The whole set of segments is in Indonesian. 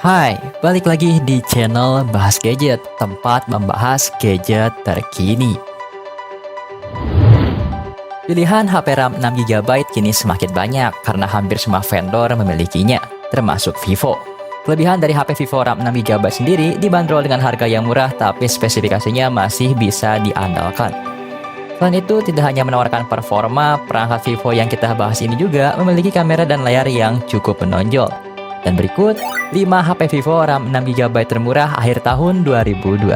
Hai, balik lagi di channel Bahas Gadget, tempat membahas gadget terkini. Pilihan HP RAM 6 GB kini semakin banyak karena hampir semua vendor memilikinya, termasuk Vivo. Kelebihan dari HP Vivo RAM 6 GB sendiri dibanderol dengan harga yang murah tapi spesifikasinya masih bisa diandalkan. Selain itu, tidak hanya menawarkan performa, perangkat Vivo yang kita bahas ini juga memiliki kamera dan layar yang cukup menonjol. Dan berikut 5 HP Vivo RAM 6 GB termurah akhir tahun 2021.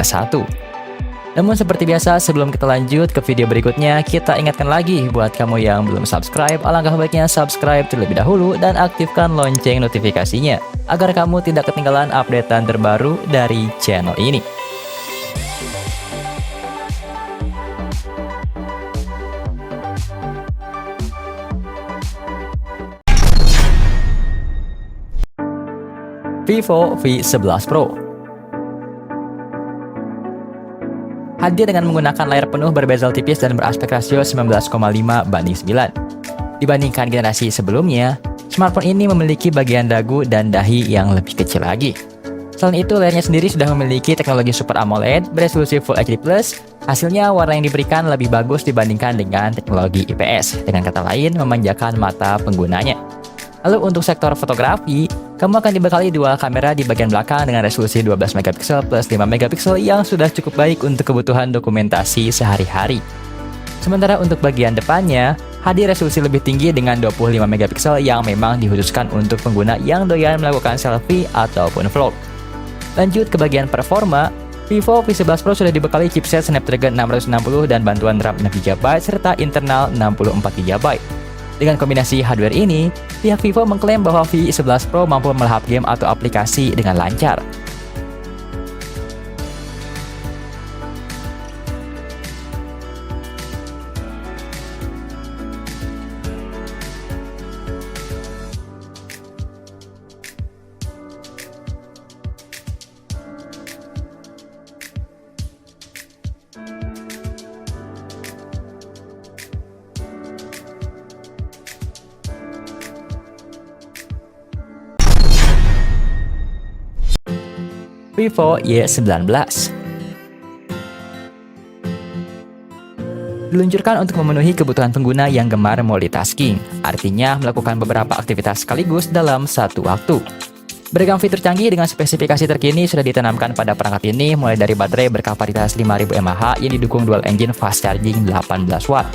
Namun seperti biasa, sebelum kita lanjut ke video berikutnya, kita ingatkan lagi buat kamu yang belum subscribe, alangkah baiknya subscribe terlebih dahulu dan aktifkan lonceng notifikasinya agar kamu tidak ketinggalan updatean terbaru dari channel ini. Vivo V11 Pro hadir dengan menggunakan layar penuh berbezel tipis dan beraspek rasio 19,5:9. Dibandingkan generasi sebelumnya, smartphone ini memiliki bagian dagu dan dahi yang lebih kecil lagi. Selain itu, layarnya sendiri sudah memiliki teknologi Super AMOLED beresolusi Full HD+, hasilnya warna yang diberikan lebih bagus dibandingkan dengan teknologi IPS, dengan kata lain memanjakan mata penggunanya. Lalu untuk sektor fotografi, kamu akan dibekali dual kamera di bagian belakang dengan resolusi 12 MP plus 5 MP yang sudah cukup baik untuk kebutuhan dokumentasi sehari-hari. Sementara untuk bagian depannya, hadir resolusi lebih tinggi dengan 25 MP yang memang dikhususkan untuk pengguna yang doyan melakukan selfie ataupun vlog. Lanjut ke bagian performa, Vivo V11 Pro sudah dibekali chipset Snapdragon 660 dan bantuan RAM 6 GB serta internal 64 GB. Dengan kombinasi hardware ini, pihak Vivo mengklaim bahwa V11 Pro mampu melahap game atau aplikasi dengan lancar. Vivo Y19 diluncurkan untuk memenuhi kebutuhan pengguna yang gemar multitasking, artinya melakukan beberapa aktivitas sekaligus dalam satu waktu. Beragam fitur canggih dengan spesifikasi terkini sudah ditanamkan pada perangkat ini, mulai dari baterai berkapasitas 5000 mAh yang didukung dual engine fast charging 18 watt.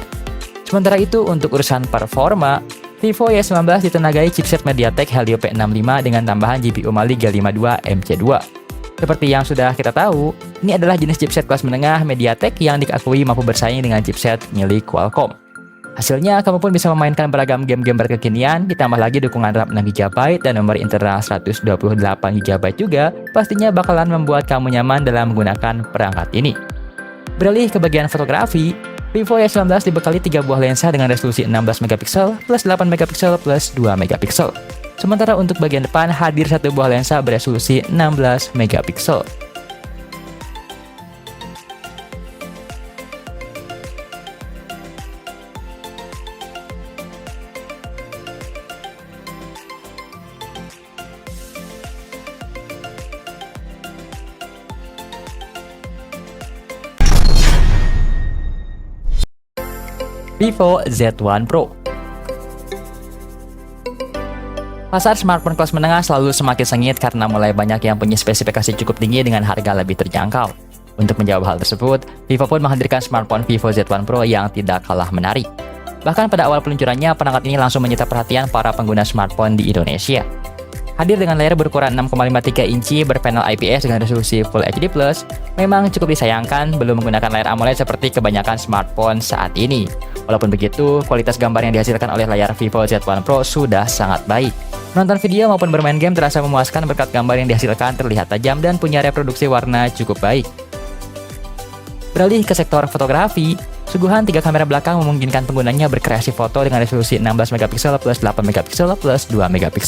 Sementara itu, untuk urusan performa, Vivo Y19 ditenagai chipset MediaTek Helio P65 dengan tambahan GPU Mali G52 MC2. Seperti yang sudah kita tahu, ini adalah jenis chipset kelas menengah MediaTek yang dikakui mampu bersaing dengan chipset milik Qualcomm. Hasilnya, kamu pun bisa memainkan beragam game-game berkekinian, ditambah lagi dukungan RAM 6 GB dan memori internal 128 GB juga, pastinya bakalan membuat kamu nyaman dalam menggunakan perangkat ini. Beralih ke bagian fotografi, Vivo Y19 dibekali 3 buah lensa dengan resolusi 16 MP plus 8 MP plus 2 MP. Sementara untuk bagian depan hadir 1 buah lensa beresolusi 16 MP. Vivo Z1 Pro. Pasar smartphone kelas menengah selalu semakin sengit karena mulai banyak yang punya spesifikasi cukup tinggi dengan harga lebih terjangkau. Untuk menjawab hal tersebut, Vivo pun menghadirkan smartphone Vivo Z1 Pro yang tidak kalah menarik. Bahkan pada awal peluncurannya, perangkat ini langsung menyita perhatian para pengguna smartphone di Indonesia. Hadir dengan layar berukuran 6,53 inci berpanel IPS dengan resolusi Full HD+, memang cukup disayangkan belum menggunakan layar AMOLED seperti kebanyakan smartphone saat ini. Walaupun begitu, kualitas gambar yang dihasilkan oleh layar Vivo Z1 Pro sudah sangat baik. Menonton video maupun bermain game terasa memuaskan berkat gambar yang dihasilkan terlihat tajam dan punya reproduksi warna cukup baik. Beralih ke sektor fotografi, suguhan 3 kamera belakang memungkinkan penggunanya berkreasi foto dengan resolusi 16 MP plus 8 MP plus 2 MP.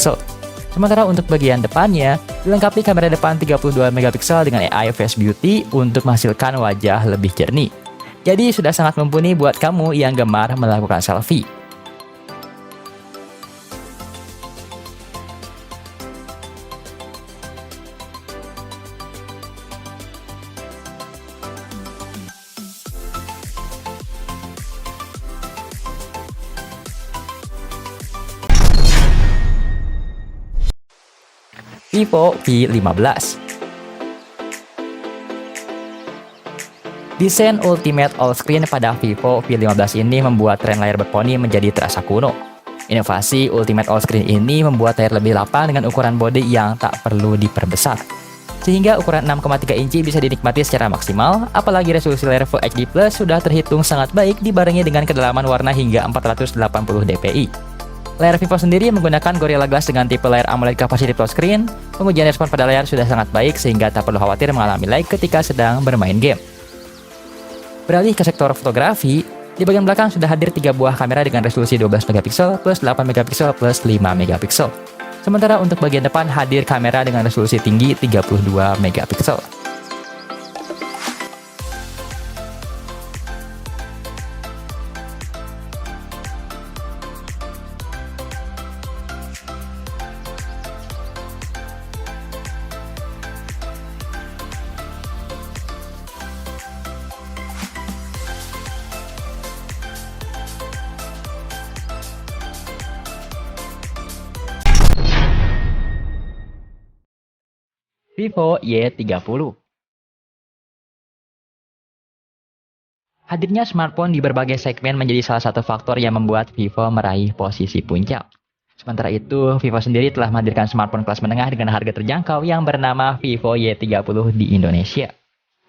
Sementara untuk bagian depannya, dilengkapi kamera depan 32 MP dengan AI Face Beauty untuk menghasilkan wajah lebih jernih. Jadi sudah sangat mumpuni buat kamu yang gemar melakukan selfie. Vivo V15. Desain Ultimate All Screen pada Vivo V15 ini membuat tren layar berponi menjadi terasa kuno. Inovasi Ultimate All Screen ini membuat layar lebih lapang dengan ukuran bodi yang tak perlu diperbesar. Sehingga ukuran 6,3 inci bisa dinikmati secara maksimal, apalagi resolusi layar Full HD Plus sudah terhitung sangat baik dibarengi dengan kedalaman warna hingga 480 dpi. Layar Vivo sendiri menggunakan Gorilla Glass dengan tipe layar AMOLED Capacitive Touchscreen. Pengujian respon pada layar sudah sangat baik sehingga tak perlu khawatir mengalami lag ketika sedang bermain game. Beralih ke sektor fotografi, di bagian belakang sudah hadir 3 buah kamera dengan resolusi 12 megapiksel plus 8 megapiksel plus 5 megapiksel. Sementara untuk bagian depan hadir kamera dengan resolusi tinggi 32 megapiksel. Vivo Y30. Hadirnya smartphone di berbagai segmen menjadi salah satu faktor yang membuat Vivo meraih posisi puncak. Sementara itu, Vivo sendiri telah menghadirkan smartphone kelas menengah dengan harga terjangkau yang bernama Vivo Y30 di Indonesia.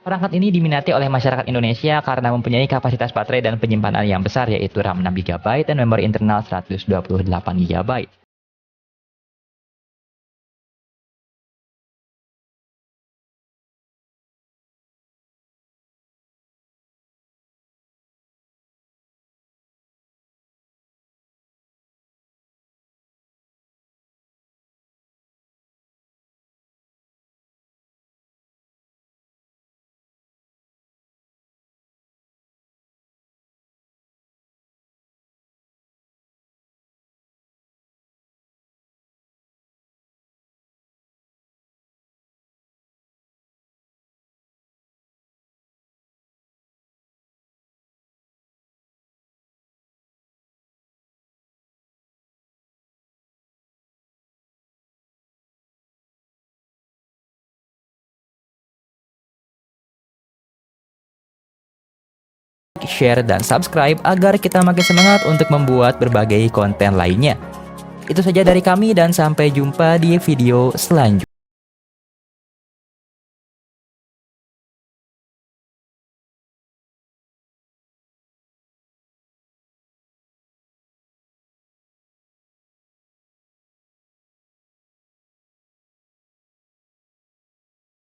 Perangkat ini diminati oleh masyarakat Indonesia karena mempunyai kapasitas baterai dan penyimpanan yang besar yaitu RAM 6GB dan memori internal 128GB. Share, dan subscribe agar kita makin semangat untuk membuat berbagai konten lainnya. Itu saja dari kami dan sampai jumpa di video selanjutnya.